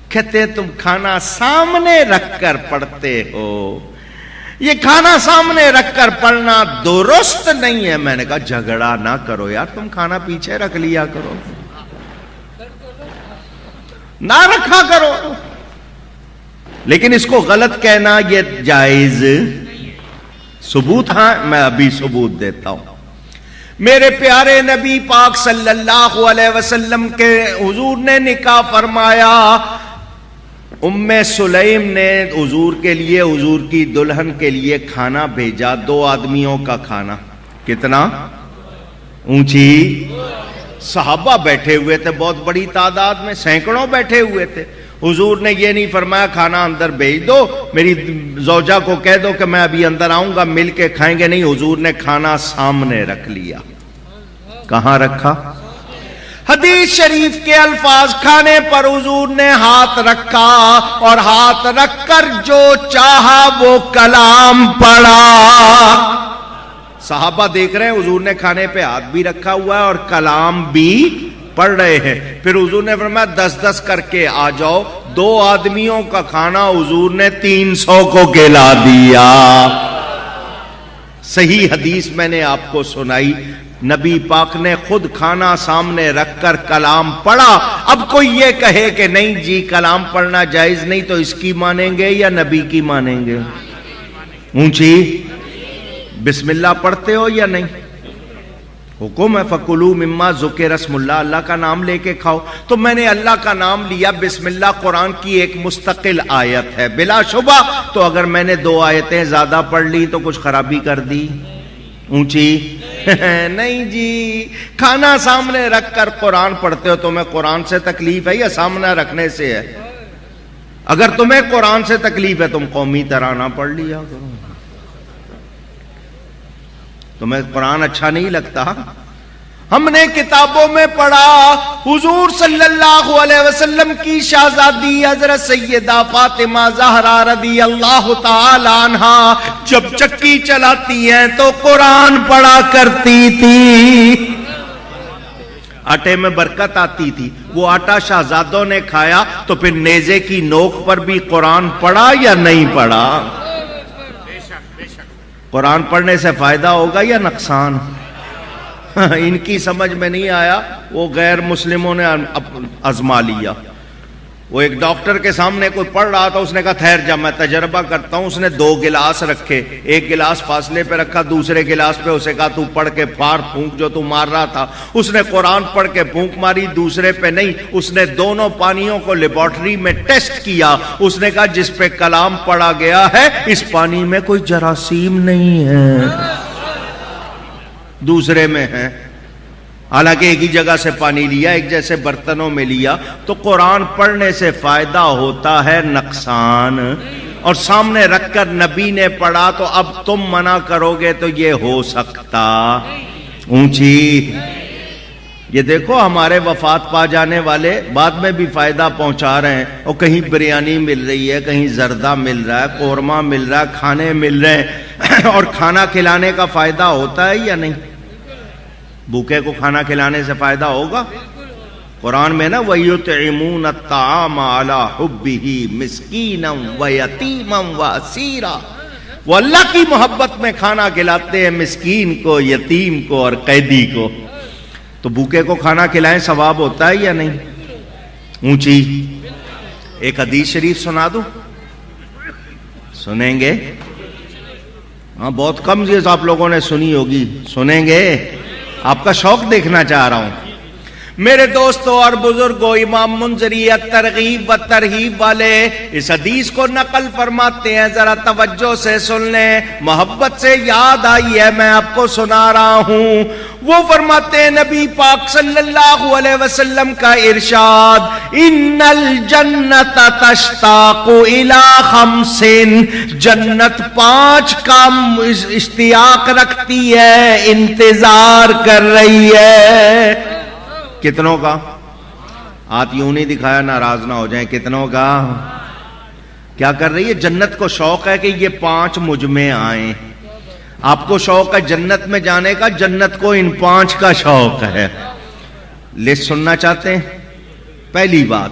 کہتے ہیں تم کھانا سامنے رکھ کر پڑھتے ہو، یہ کھانا سامنے رکھ کر پڑھنا درست نہیں ہے۔ میں نے کہا جھگڑا نہ کرو یار، تم کھانا پیچھے رکھ لیا کرو، نہ رکھا کرو، لیکن اس کو غلط کہنا یہ جائز ثبوت، ہاں میں ابھی ثبوت دیتا ہوں۔ میرے پیارے نبی پاک صلی اللہ علیہ وسلم کے حضور نے نکاح فرمایا، ام سلیم نے حضور کے لیے، حضور کی دلہن کے لیے کھانا بھیجا، 2 آدمیوں کا کھانا۔ کتنا اونچی، صحابہ بیٹھے ہوئے تھے بہت بڑی تعداد میں، سینکڑوں بیٹھے ہوئے تھے۔ حضور نے یہ نہیں فرمایا کھانا اندر بھیج دو، میری زوجہ کو کہہ دو کہ میں ابھی اندر آؤں گا مل کے کھائیں گے، نہیں، حضور نے کھانا سامنے رکھ لیا۔ کہاں رکھا؟ حدیث شریف کے الفاظ، کھانے پر حضور نے ہاتھ رکھا اور ہاتھ رکھ کر جو چاہا وہ کلام پڑھا۔ صحابہ دیکھ رہے ہیں حضور نے کھانے پہ ہاتھ بھی رکھا ہوا ہے اور کلام بھی پڑھ رہے ہیں۔ پھر حضور نے فرمایا 10 کر کے آ جاؤ، 2 آدمیوں کا کھانا حضور نے 300 کو کھلا دیا۔ صحیح حدیث میں نے آپ کو سنائی، نبی پاک نے خود کھانا سامنے رکھ کر کلام پڑھا۔ اب کوئی یہ کہے کہ نہیں جی کلام پڑھنا جائز نہیں، تو اس کی مانیں گے یا نبی کی مانیں گے؟ اونچی، بسم اللہ پڑھتے ہو یا نہیں؟ حکم ہے فَكُلُوا مِمَّا ذُكِرَ اسْمُ اللَّهِ، اللہ کا نام لے کے کھاؤ۔ تو میں نے اللہ کا نام لیا، بسم اللہ قرآن کی ایک مستقل آیت ہے بلا شبہ، تو اگر میں نے 2 آیتیں زیادہ پڑھ لی تو کچھ خرابی کر دی؟ اونچی نہیں جی، کھانا سامنے رکھ کر قرآن پڑھتے ہو، تمہیں قرآن سے تکلیف ہے یا سامنے رکھنے سے ہے؟ اگر تمہیں قرآن سے تکلیف ہے تم قومی ترانہ پڑھ لیا کرو۔ تمہیں قرآن اچھا نہیں لگتا؟ ہم نے کتابوں میں پڑھا حضور صلی اللہ علیہ وسلم کی شہزادی حضرت سیدہ فاطمہ زہرا رضی اللہ تعالی عنہا جب چکی چلاتی ہیں تو قرآن پڑھا کرتی تھی، آٹے میں برکت آتی تھی۔ وہ آٹا شہزادوں نے کھایا تو پھر نیزے کی نوک پر بھی قرآن پڑھا یا نہیں پڑھا؟ قرآن پڑھنے سے فائدہ ہوگا یا نقصان؟ ان کی سمجھ میں نہیں آیا، وہ غیر مسلموں نے آزما لیا۔ وہ ایک ڈاکٹر کے سامنے کوئی پڑھ رہا تھا، اس نے کہا ٹھہر جا میں تجربہ کرتا ہوں۔ اس نے 2 گلاس رکھے، ایک گلاس فاصلے پہ رکھا، دوسرے گلاس پہ اسے کہا تو پڑھ کے پھاڑ پھونک جو تو مار رہا تھا۔ اس نے قرآن پڑھ کے پھونک ماری، دوسرے پہ نہیں۔ اس نے دونوں پانیوں کو لیبارٹری میں ٹیسٹ کیا، اس نے کہا جس پہ کلام پڑھا گیا ہے اس پانی میں کوئی جراثیم نہیں ہے، دوسرے میں ہے۔ حالانکہ ایک ہی جگہ سے پانی لیا، ایک جیسے برتنوں میں لیا۔ تو قرآن پڑھنے سے فائدہ ہوتا ہے، نقصان؟ اور سامنے رکھ کر نبی نے پڑھا تو اب تم منع کرو گے تو یہ ہو سکتا؟ اونچی، یہ دیکھو ہمارے وفات پا جانے والے بعد میں بھی فائدہ پہنچا رہے ہیں، اور کہیں بریانی مل رہی ہے، کہیں زردہ مل رہا ہے، قورمہ مل رہا ہے، کھانے مل رہے ہیں، اور کھانا کھلانے کا فائدہ ہوتا ہے یا نہیں؟ بھوکے کو کھانا کھلانے سے فائدہ ہوگا؟ قرآن میں نا وَيُطْعِمُونَ الطَّعَامَ عَلَىٰ حُبِّهِ مِسْكِينًا وَيَتِيمًا وَأَسِيرًا، وہ اللہ کی محبت میں کھانا کھلاتے ہیں مسکین کو، یتیم کو اور قیدی کو۔ تو بھوکے کو کھانا کھلائیں ثواب ہوتا ہے یا نہیں؟ اونچی، ایک حدیث شریف سنا دوں؟ سنیں گے؟ ہاں بہت کم چیز آپ لوگوں نے سنی ہوگی، سنیں گے؟ آپ کا شوق دیکھنا چاہ رہا ہوں۔ میرے دوستوں اور بزرگوں، امام منذری ترغیب و ترہیب والے اس حدیث کو نقل فرماتے ہیں، ذرا توجہ سے سن لیں، محبت سے یاد آئی ہے میں آپ کو سنا رہا ہوں۔ وہ فرماتے ہیں نبی پاک صلی اللہ علیہ وسلم کا ارشاد، ان الجنت تشتاق الی 5، جنت 5 کا اشتیاق رکھتی ہے، انتظار کر رہی ہے۔ کتنوں کا؟ ہاتھ یوں نہیں دکھایا ناراض نہ ہو جائیں، کتنوں کا؟ کیا کر رہی ہے؟ جنت کو شوق ہے کہ یہ 5 مجھ میں آئیں۔ آپ کو شوق ہے جنت میں جانے کا، جنت کو ان 5 کا شوق ہے۔ لسٹ سننا چاہتے ہیں؟ پہلی بات،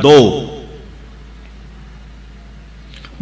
2,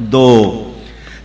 2।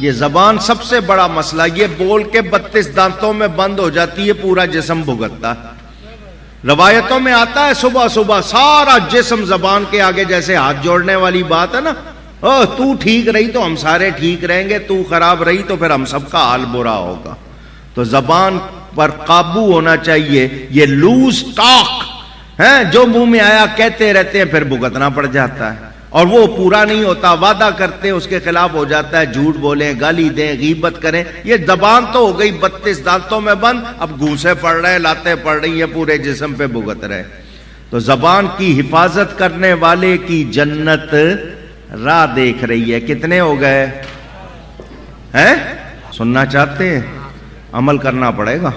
یہ زبان سب سے بڑا مسئلہ، یہ بول کے 32 دانتوں میں بند ہو جاتی ہے، پورا جسم بھگتتا ہے۔ روایتوں میں آتا ہے صبح صبح سارا جسم زبان کے آگے جیسے ہاتھ جوڑنے والی بات ہے نا، تو ٹھیک رہی تو ہم سارے ٹھیک رہیں گے، تو خراب رہی تو پھر ہم سب کا حال برا ہوگا۔ تو زبان پر قابو ہونا چاہیے۔ یہ لوز ٹاک ہے، جو منہ میں آیا کہتے رہتے ہیں، پھر بھگتنا پڑ جاتا ہے، اور وہ پورا نہیں ہوتا، وعدہ کرتے ہیں اس کے خلاف ہو جاتا ہے، جھوٹ بولیں، گالی دیں، غیبت کریں۔ یہ زبان تو ہو گئی 32 دانتوں میں بند، اب گھوسے پڑ رہے، لاتیں پڑ رہی ہیں، پورے جسم پہ بھگت رہے۔ تو زبان کی حفاظت کرنے والے کی جنت راہ دیکھ رہی ہے۔ کتنے ہو گئے ہیں؟ سننا چاہتے ہیں؟ عمل کرنا پڑے گا۔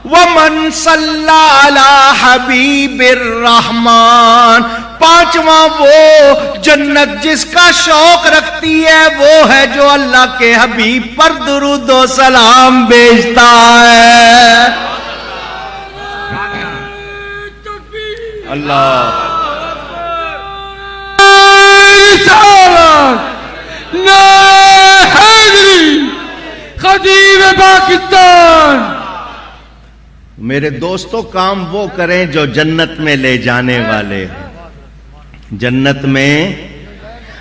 وَمَنْ صَلَّى عَلَى حَبِيبِ الرَّحْمَنِ، پانچواں وہ جنت جس کا شوق رکھتی ہے وہ ہے جو اللہ کے حبیب پر درود و سلام بھیجتا ہے۔ اللہ خطیب پاکستان۔ میرے دوستو، کام وہ کریں جو جنت میں لے جانے والے ہیں۔ جنت میں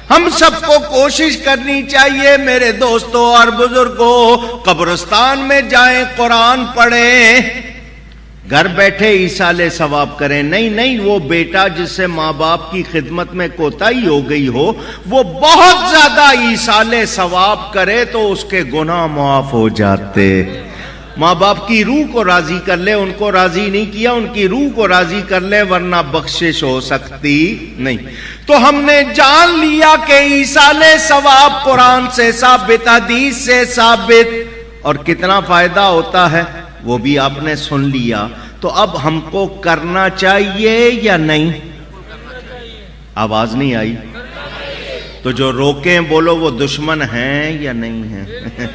ہم سب کو کوشش کرنی چاہیے میرے دوستو اور بزرگوں، قبرستان میں جائیں، قرآن پڑھیں، گھر بیٹھے ایصال ثواب کریں۔ نہیں، وہ بیٹا جس سے ماں باپ کی خدمت میں کوتاہی ہو گئی ہو، وہ بہت زیادہ ایصال ثواب کرے تو اس کے گناہ معاف ہو جاتے۔ ماں باپ کی روح کو راضی کر لے، ان کو راضی نہیں کیا، ان کی روح کو راضی کر لے، ورنہ بخشش ہو سکتی نہیں۔ تو ہم نے جان لیا کہ ایصال ثواب قرآن سے ثابت، حدیث سے ثابت، اور کتنا فائدہ ہوتا ہے وہ بھی آپ نے سن لیا۔ تو اب ہم کو کرنا چاہیے یا نہیں؟ آواز نہیں آئی؟ تو جو روکیں بولو وہ دشمن ہیں یا نہیں ہیں؟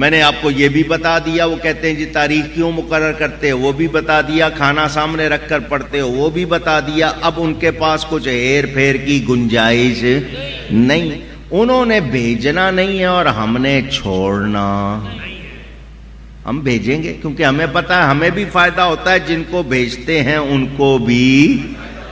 میں نے آپ کو یہ بھی بتا دیا، وہ کہتے ہیں جی تاریخ کیوں مقرر کرتے ہو، وہ بھی بتا دیا، کھانا سامنے رکھ کر پڑھتے ہو، وہ بھی بتا دیا۔ اب ان کے پاس کچھ ہیر پھیر کی گنجائش نہیں، انہوں نے بھیجنا نہیں ہے اور ہم نے چھوڑنا۔ ہم بھیجیں گے کیونکہ ہمیں پتا ہے ہمیں بھی فائدہ ہوتا ہے، جن کو بھیجتے ہیں ان کو بھی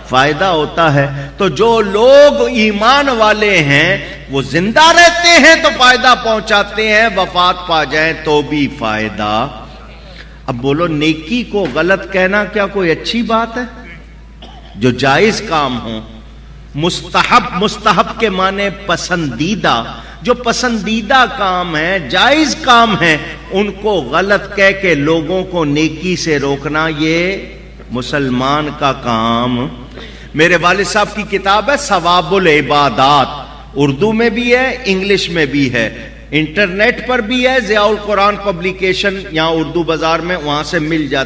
فائدہ ہوتا ہے۔ تو جو لوگ ایمان والے ہیں وہ زندہ رہتے ہیں تو فائدہ پہنچاتے ہیں، وفات پا جائیں تو بھی فائدہ۔ اب بولو، نیکی کو غلط کہنا کیا کوئی اچھی بات ہے؟ جو جائز کام ہو، مستحب کے معنی پسندیدہ، جو پسندیدہ کام ہے، جائز کام ہے، ان کو غلط کہہ کے لوگوں کو نیکی سے روکنا، یہ مسلمان کا کام۔ میرے والد صاحب کی کتاب ہے ثواب العبادات، اردو میں بھی ہے، انگلش میں بھی ہے، انٹرنیٹ پر بھی ہے، ضیاء القرآن پبلیکیشن، یہاں اردو بازار میں، وہاں سے مل جاتا ہے۔